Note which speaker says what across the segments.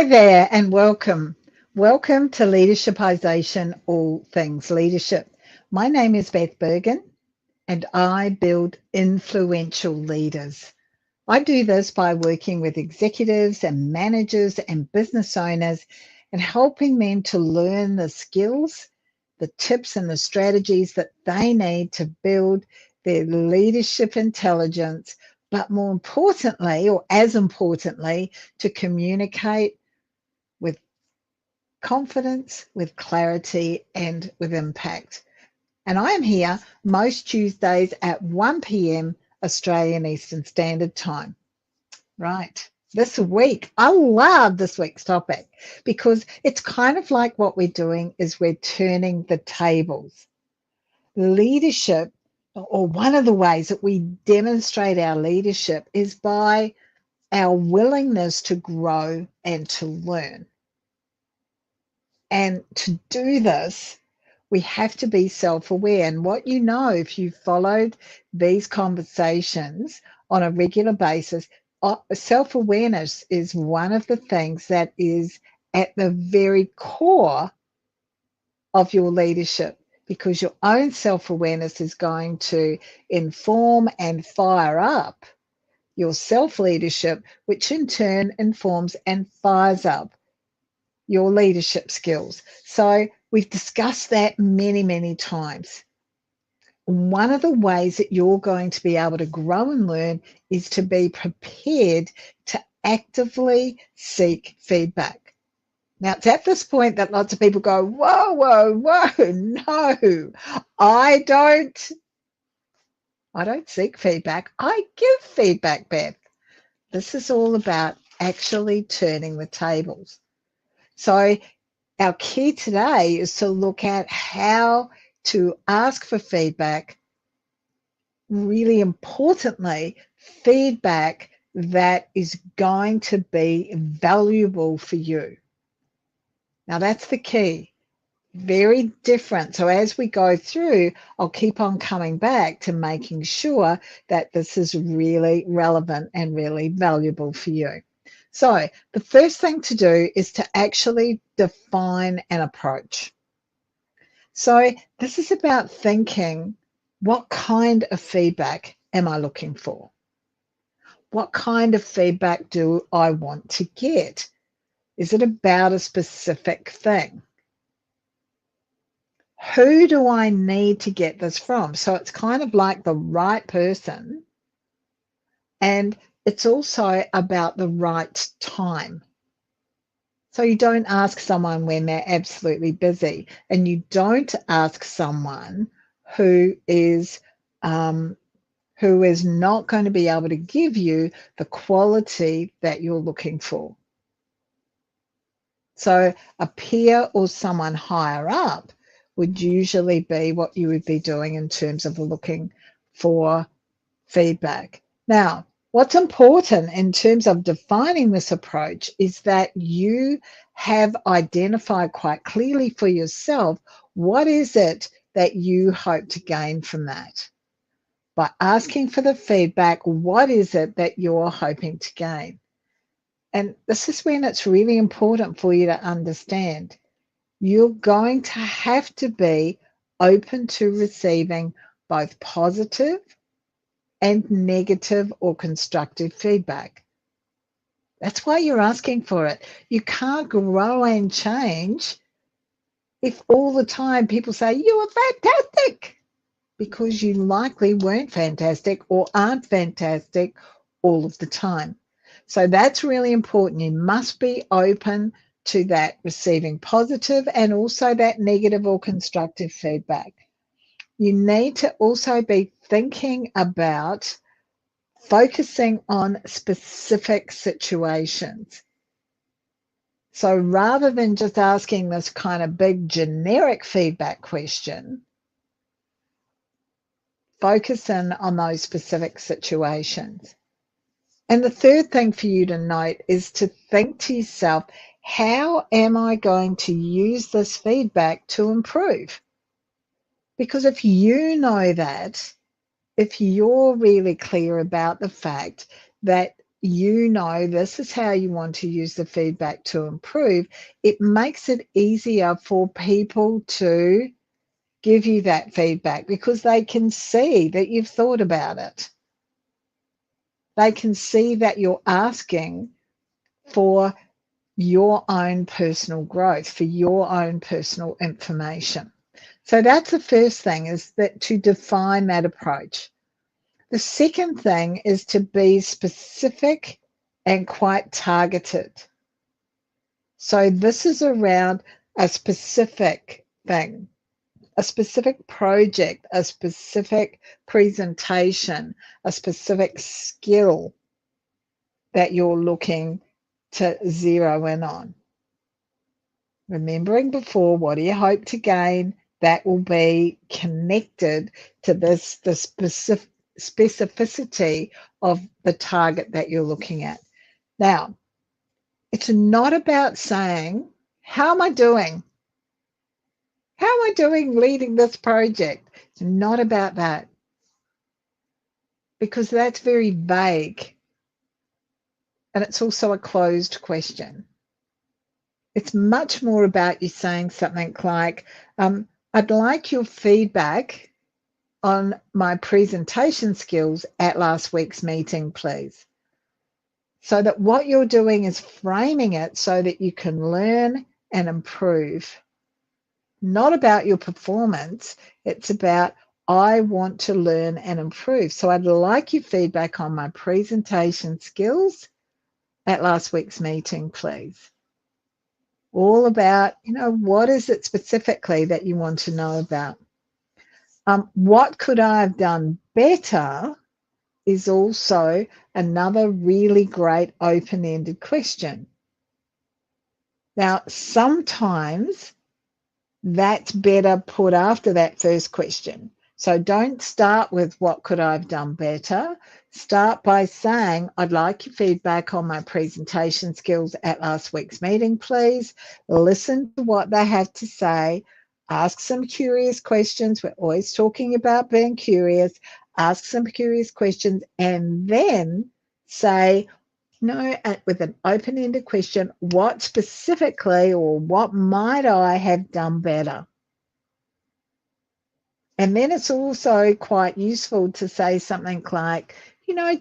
Speaker 1: Hi there and welcome. Welcome to Leadershipisation, all things leadership. My name is Beth Bergen and I build influential leaders. I do this by working with executives and managers and business owners and helping them to learn the skills, the tips and the strategies that they need to build their leadership intelligence, but more importantly, or as importantly, to communicate with confidence, with clarity, and with impact. And I am here most Tuesdays at 1 p.m. Australian Eastern Standard Time. Right. This week, I love this week's topic because it's kind of like what we're doing is we're turning the tables. Leadership, or one of the ways that we demonstrate our leadership is by our willingness to grow and to learn. And to do this, we have to be self-aware. And what you know, if you followed these conversations on a regular basis, self-awareness is one of the things that is at the very core of your leadership, because your own self-awareness is going to inform and fire up your self-leadership, which in turn informs and fires up your leadership skills. So we've discussed that many, many times. One of the ways that you're going to be able to grow and learn is to be prepared to actively seek feedback. Now, it's at this point that lots of people go, whoa, whoa, whoa, no, I don't seek feedback. I give feedback, Beth. This is all about actually turning the tables. So our key today is to look at how to ask for feedback, really importantly, feedback that is going to be valuable for you. Now that's the key. Very different. So as we go through, I'll keep on coming back to making sure that this is really relevant and really valuable for you. So the first thing to do is to actually define an approach. So this is about thinking, what kind of feedback am I looking for? What kind of feedback do I want to get? Is it about a specific thing? Who do I need to get this from? So it's kind of like the right person, and it's also about the right time. So you don't ask someone when they're absolutely busy, and you don't ask someone who is not going to be able to give you the quality that you're looking for. So a peer or someone higher up would usually be what you would be doing in terms of looking for feedback. Now, what's important in terms of defining this approach is that you have identified quite clearly for yourself what is it that you hope to gain from that. By asking for the feedback, what is it that you're hoping to gain? And this is when it's really important for you to understand you're going to have to be open to receiving both positive and negative or constructive feedback. That's why you're asking for it. You can't grow and change if all the time people say, you are fantastic, because you likely weren't fantastic or aren't fantastic all of the time. So that's really important. You must be open to that receiving positive and also that negative or constructive feedback. You need to also be thinking about focusing on specific situations. So rather than just asking this kind of big generic feedback question, focus in on those specific situations. And the third thing for you to note is to think to yourself, how am I going to use this feedback to improve? Because if you know that, if you're really clear about the fact that you know this is how you want to use the feedback to improve, it makes it easier for people to give you that feedback because they can see that you've thought about it. They can see that you're asking for your own personal growth, for your own personal information. So that's the first thing, is that to define that approach. The second thing is to be specific and quite targeted. So this is around a specific thing, a specific project, a specific presentation, a specific skill that you're looking to zero in on. Remembering before, what do you hope to gain? That will be connected to the specificity of the target that you're looking at. Now, it's not about saying, how am I doing? How am I doing leading this project? It's not about that, because that's very vague. And it's also a closed question. It's much more about you saying something like, I'd like your feedback on my presentation skills at last week's meeting, please. So that what you're doing is framing it so that you can learn and improve. Not about your performance, it's about, I want to learn and improve. So I'd like your feedback on my presentation skills at last week's meeting, please. All about, what is it specifically that you want to know about? What could I have done better is also another really great open-ended question. Now, sometimes that's better put after that first question. So don't start with what could I have done better. Start by saying, I'd like your feedback on my presentation skills at last week's meeting, please. Listen to what they have to say. Ask some curious questions. We're always talking about being curious. Ask some curious questions and then say, with an open-ended question, what specifically or what might I have done better? And then it's also quite useful to say something like,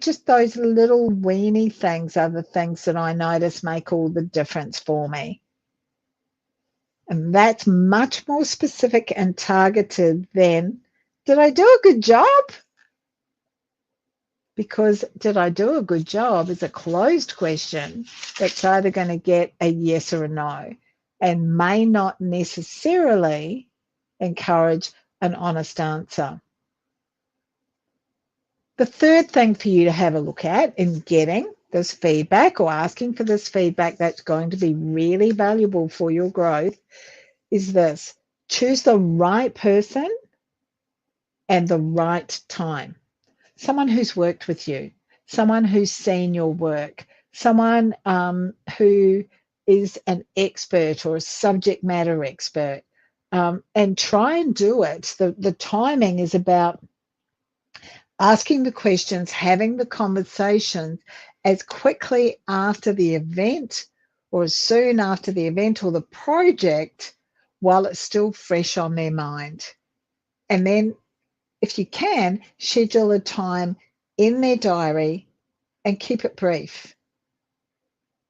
Speaker 1: just those little weeny things are the things that I notice make all the difference for me. And that's much more specific and targeted than, did I do a good job? Because did I do a good job is a closed question that's either going to get a yes or a no and may not necessarily encourage an honest answer. The third thing for you to have a look at in getting this feedback or asking for this feedback that's going to be really valuable for your growth is this: choose the right person and the right time. Someone who's worked with you, someone who's seen your work, someone who is an expert or a subject matter expert, and try and do it. The timing is about asking the questions, having the conversations as quickly after the event or as soon after the event or the project while it's still fresh on their mind. And then, if you can, schedule a time in their diary and keep it brief.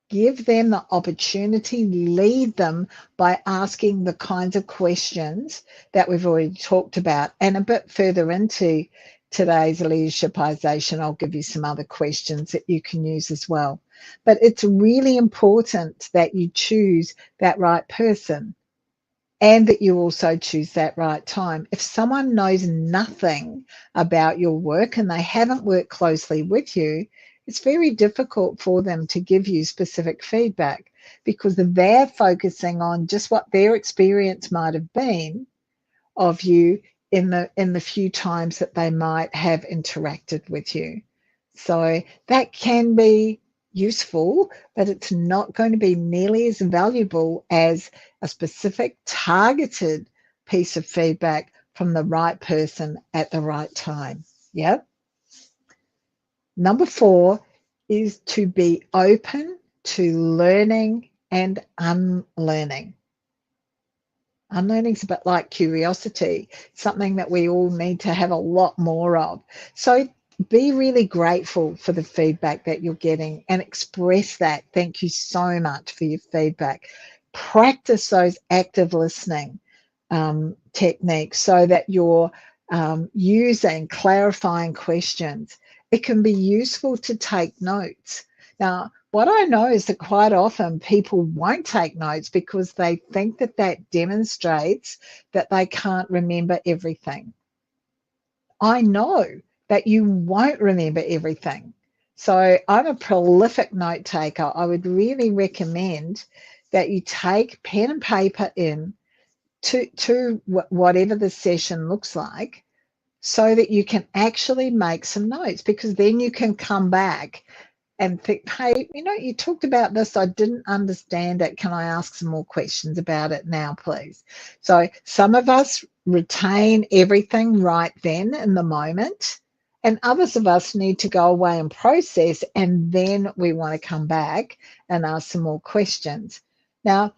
Speaker 1: Give them the opportunity, lead them by asking the kinds of questions that we've already talked about. And a bit further into today's leadershipization, I'll give you some other questions that you can use as well. But it's really important that you choose that right person and that you also choose that right time. If someone knows nothing about your work and they haven't worked closely with you, it's very difficult for them to give you specific feedback because they're focusing on just what their experience might have been of you in the few times that they might have interacted with you. So that can be useful, but it's not going to be nearly as valuable as a specific targeted piece of feedback from the right person at the right time. Yep. Number 4 is to be open to learning and unlearning. Unlearning is a bit like curiosity, something that we all need to have a lot more of. So be really grateful for the feedback that you're getting and express that. Thank you so much for your feedback. Practice those active listening techniques so that you're using clarifying questions. It can be useful to take notes. Now, what I know is that quite often people won't take notes because they think that that demonstrates that they can't remember everything. I know that you won't remember everything. So I'm a prolific note taker. I would really recommend that you take pen and paper in to whatever the session looks like so that you can actually make some notes, because then you can come back and think, hey, you talked about this, I didn't understand it. Can I ask some more questions about it now, please? So some of us retain everything right then in the moment, and others of us need to go away and process, and then we want to come back and ask some more questions. Now,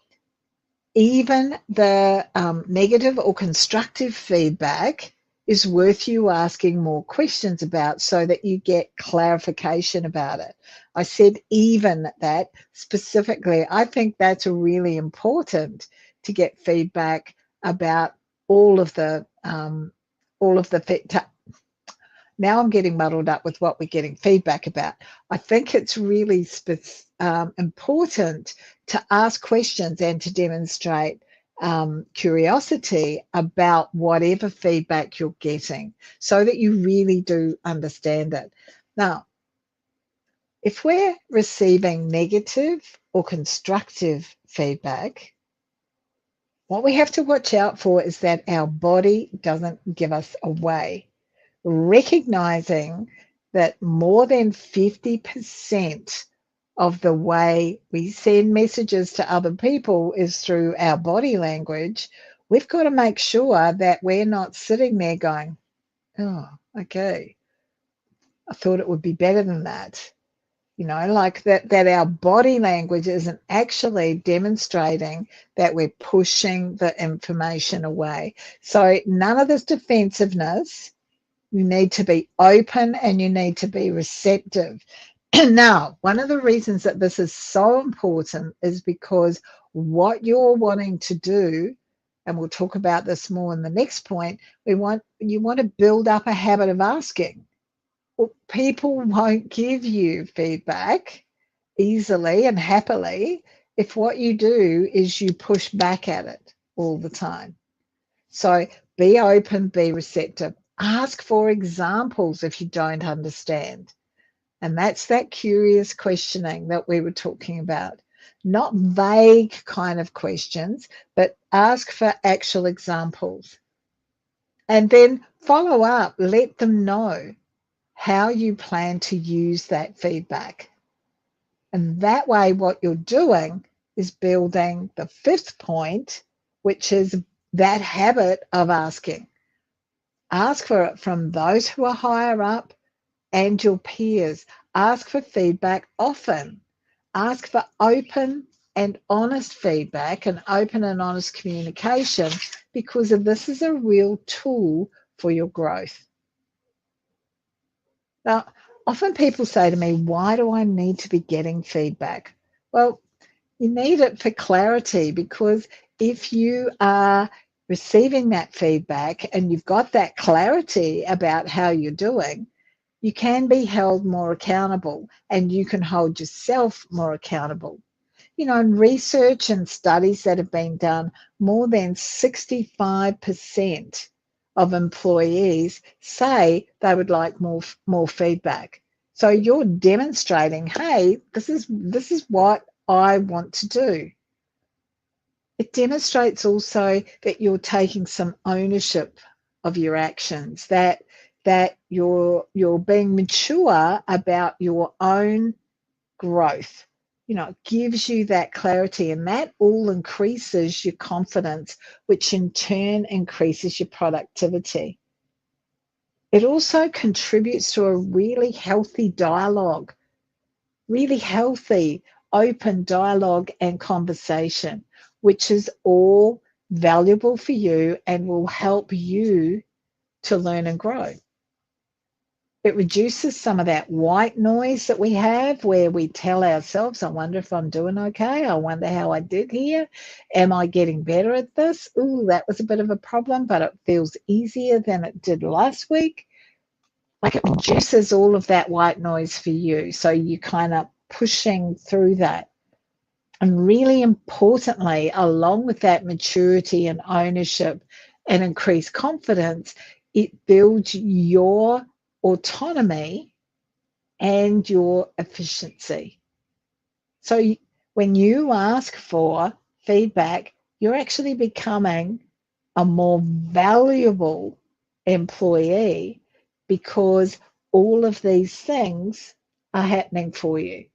Speaker 1: even the negative or constructive feedback is worth you asking more questions about so that you get clarification about it. I said even that specifically. I think that's really important to get feedback about all of the now I'm getting muddled up with what we're getting feedback about. I think it's really important to ask questions and to demonstrate curiosity about whatever feedback you're getting so that you really do understand it. Now, if we're receiving negative or constructive feedback, what we have to watch out for is that our body doesn't give us away. Recognizing that more than 50% of the way we send messages to other people is through our body language, we've got to make sure that we're not sitting there going, oh, okay, I thought it would be better than that. Like that our body language isn't actually demonstrating that we're pushing the information away. So none of this defensiveness. You need to be open and you need to be receptive. Now, one of the reasons that this is so important is because what you're wanting to do, and we'll talk about this more in the next point, you want to build up a habit of asking. Well, people won't give you feedback easily and happily if what you do is you push back at it all the time. So be open, be receptive. Ask for examples if you don't understand. And that's that curious questioning that we were talking about. Not vague kind of questions, but ask for actual examples. And then follow up, let them know how you plan to use that feedback. And that way, what you're doing is building the fifth point, which is that habit of asking. Ask for it from those who are higher up and your peers. Ask for feedback often. Ask for open and honest feedback and open and honest communication, because this is a real tool for your growth. Now, often people say to me, why do I need to be getting feedback? Well, you need it for clarity, because if you are receiving that feedback and you've got that clarity about how you're doing, you can be held more accountable and you can hold yourself more accountable. In research and studies that have been done, more than 65% of employees say they would like more feedback. So you're demonstrating, hey, this is what I want to do. It demonstrates also that you're taking some ownership of your actions, that you're being mature about your own growth. It gives you that clarity, and that all increases your confidence, which in turn increases your productivity. It also contributes to a really healthy dialogue really healthy, open dialogue and conversation, which is all valuable for you and will help you to learn and grow. It reduces some of that white noise that we have where we tell ourselves, I wonder if I'm doing okay. I wonder how I did here. Am I getting better at this? Ooh, that was a bit of a problem, but it feels easier than it did last week. Like, it reduces all of that white noise for you. So you kind of pushing through that. And really importantly, along with that maturity and ownership and increased confidence, it builds your autonomy and your efficiency. So when you ask for feedback, you're actually becoming a more valuable employee because all of these things are happening for you.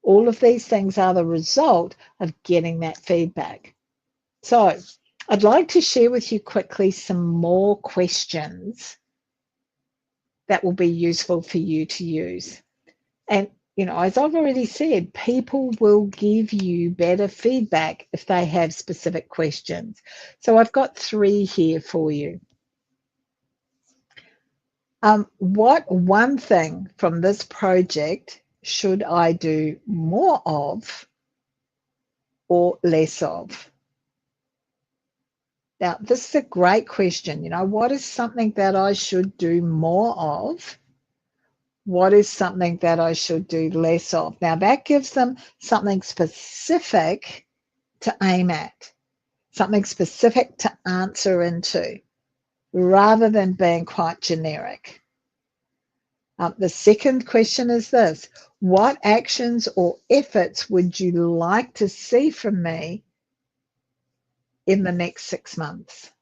Speaker 1: All of these things are the result of getting that feedback. So I'd like to share with you quickly some more questions that will be useful for you to use. And, as I've already said, people will give you better feedback if they have specific questions. So I've got 3 here for you. What one thing from this project should I do more of or less of? Now, this is a great question. What is something that I should do more of? What is something that I should do less of? Now, that gives them something specific to aim at, something specific to answer into, rather than being quite generic. The second question is this: what actions or efforts would you like to see from me in the next 6 months?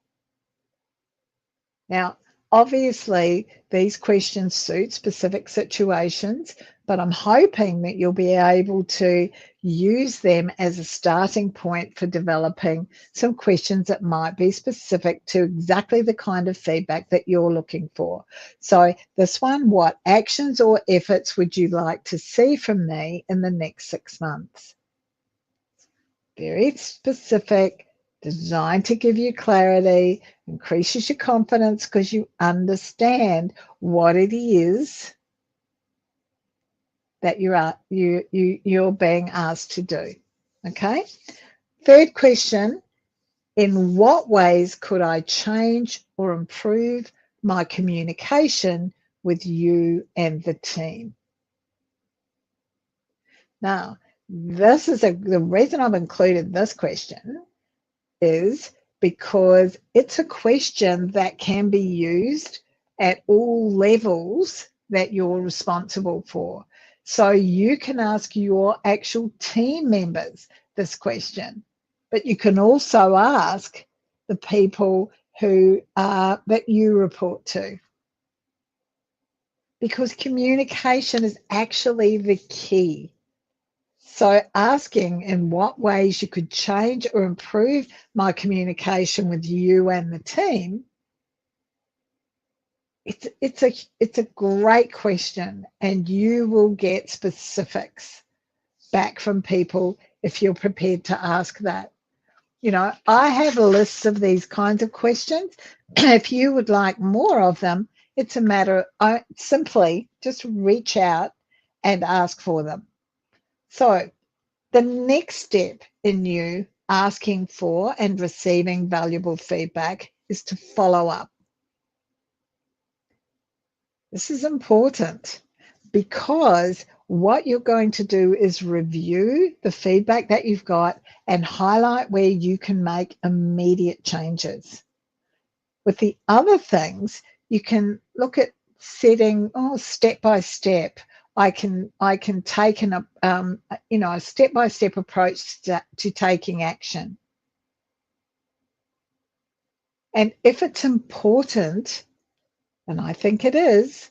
Speaker 1: Now, obviously, these questions suit specific situations, but I'm hoping that you'll be able to use them as a starting point for developing some questions that might be specific to exactly the kind of feedback that you're looking for. So this one, what actions or efforts would you like to see from me in the next 6 months? Very specific, designed to give you clarity, increases your confidence because you understand what it is that you're being asked to do. Okay. Third question: in what ways could I change or improve my communication with you and the team? Now, the reason I've included this question is because it's a question that can be used at all levels that you're responsible for. So you can ask your actual team members this question, but you can also ask the people that you report to, because communication is actually the key. So asking in what ways you could change or improve my communication with you and the team, it's a great question, and you will get specifics back from people if you're prepared to ask that. I have lists of these kinds of questions. If you would like more of them, it's a matter of simply just reach out and ask for them. So the next step in you asking for and receiving valuable feedback is to follow up. This is important because what you're going to do is review the feedback that you've got and highlight where you can make immediate changes. With the other things, you can look at setting step by step. I can take a step-by-step approach to taking action. And if it's important, and I think it is,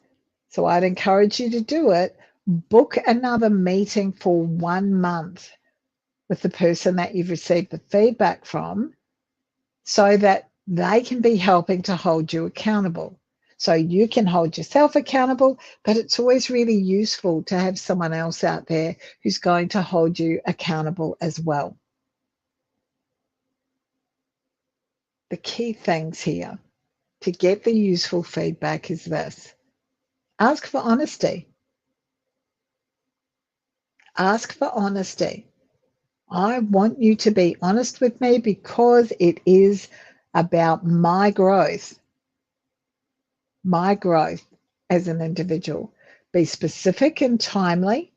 Speaker 1: so I'd encourage you to do it, book another meeting for 1 month with the person that you've received the feedback from, so that they can be helping to hold you accountable. So you can hold yourself accountable, but it's always really useful to have someone else out there who's going to hold you accountable as well. The key things here to get the useful feedback is this. Ask for honesty. Ask for honesty. I want you to be honest with me because it is about my growth as an individual. Be specific and timely.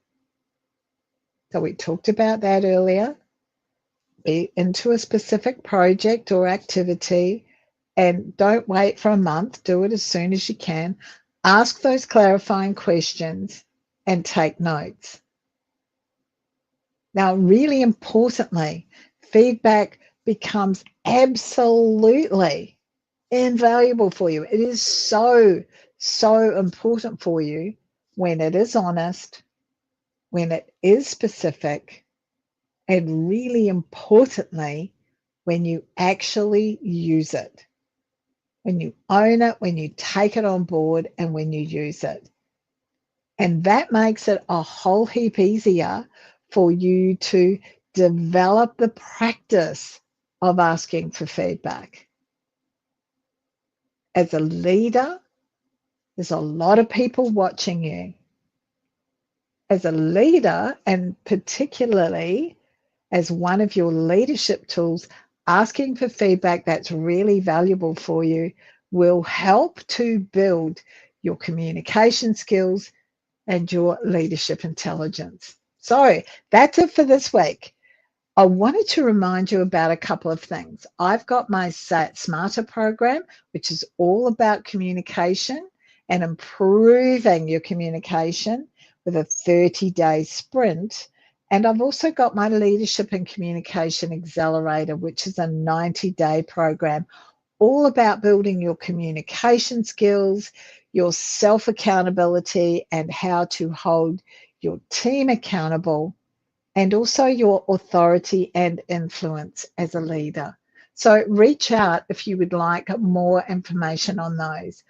Speaker 1: So we talked about that earlier. Be into a specific project or activity and don't wait for a month. Do it as soon as you can. Ask those clarifying questions and take notes. Now, really importantly, feedback becomes absolutely invaluable for you. It is so important for you when it is honest, when it is specific, and really importantly, when you actually use it, when you own it, when you take it on board, and when you use it. And that makes it a whole heap easier for you to develop the practice of asking for feedback. As a leader, there's a lot of people watching you. As a leader, and particularly as one of your leadership tools, asking for feedback that's really valuable for you will help to build your communication skills and your leadership intelligence. So that's it for this week. I wanted to remind you about a couple of things. I've got my Say It Smarter program, which is all about communication and improving your communication with a 30-day sprint. And I've also got my Leadership and Communication Accelerator, which is a 90-day program, all about building your communication skills, your self-accountability, and how to hold your team accountable, and also your authority and influence as a leader. So reach out if you would like more information on those.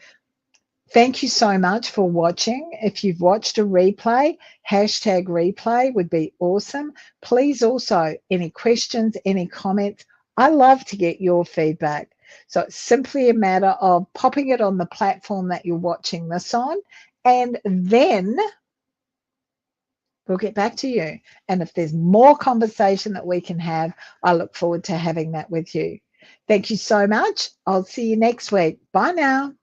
Speaker 1: Thank you so much for watching. If you've watched a replay, #replay would be awesome. Please also, any questions, any comments, I love to get your feedback. So it's simply a matter of popping it on the platform that you're watching this on, and then we'll get back to you. And if there's more conversation that we can have, I look forward to having that with you. Thank you so much. I'll see you next week. Bye now.